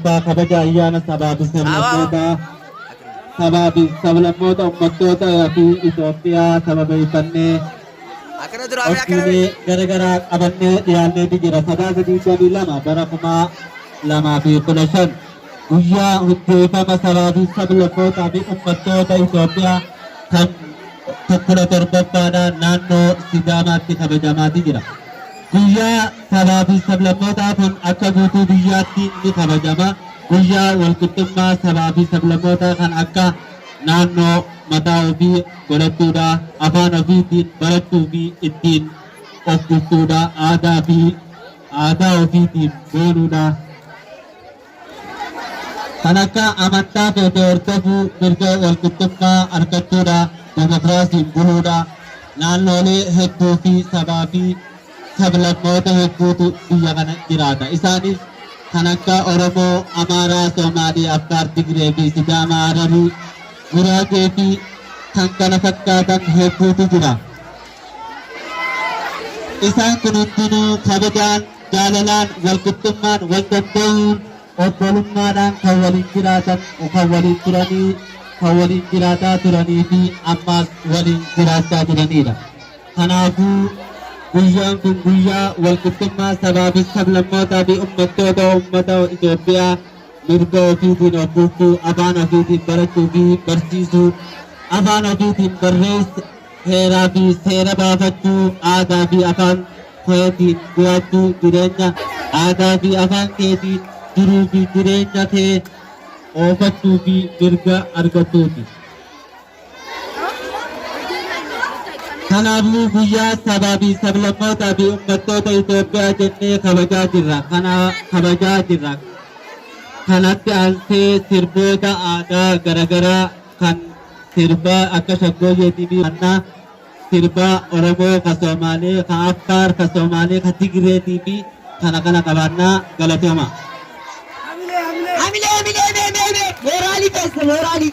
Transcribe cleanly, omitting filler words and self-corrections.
Lammaffaa kabaja ayyaana sabaa fi sablammootaa uummattootaa fi Itoophiyaa sababeeffannee Ofiilee garaagaraa qabannee dhiyaanneetu jira. Sadaasa 22 bara 2015 guyyaa hundeeffama sabaa fi sablammootaa fi uummattoota Itoophiyaa kan 17ffaadhaan naannoo Sidaamaatti kabajamaati jira. Guyyaa sabaa fi sablammootaa kun akka guutuu biyyaatti ni kabajama. Guyyaa walqixxummaa sabaa fi sablammootaa kan akka naannoo mataa ofii godhachuudha, afaan ofiitiin barachuu fi ittiin of bulchuudha, aadaa ofiitiin boonuudha. Kan akka amantaa feete hordofuu, mirga walqixxummaa argachuudha, demokraasiin buluudha. Naannoolee hedduu fi sabaa fi sablammoota hedduutu biyya kana jiraata. Isaanis kan akka Oromoo, Amaaraa, Somaalii, Affaar, Tigree fi Sidaamaa, Hararii, Guraagee fi kan kana fakkaatan hedduutu jira. Isaan kun hundinuu kabajaan, jaalalaan, walqixxummaan, wal danda'uun, obbolummaadhaan kan waliin jiraatan, kan waliin turanii, kan waliin jiraataa turanii fi ammaas waliin jiraachaa jiranidha. Kanaafuu guyyaan kun guyyaa walqixxummaa sabaa fi sablammootaa fi uummata Itoophiyaa mirga ofiitiin of bulchuu, afaan ofiitiin barachuu fi barsiisuu, afaan ofiitiin barreessuu, heeraa fi seera baafachuu, aadaa fi afaan keetiin jiraachuu, jireenya aadaa fi afaan keetiin jiruu fi jireenya kee oofachuu fi mirga argachuuti. Kanaafuu guyyaa sabaa fi sablammootaa fi uummattoota Itoophiyaa jennee kabajaa jirra. Kanatti aansee sirboota aadaa garaagaraa kan sirbaa akka shaggooyeetii fi mannaa sirbaa Oromoo, ka Somaalee, ka Affaar, ka Somaalee, ka Tigreetii fi kana qabaannaa galatooma. Mooraalii keessa mooraalii.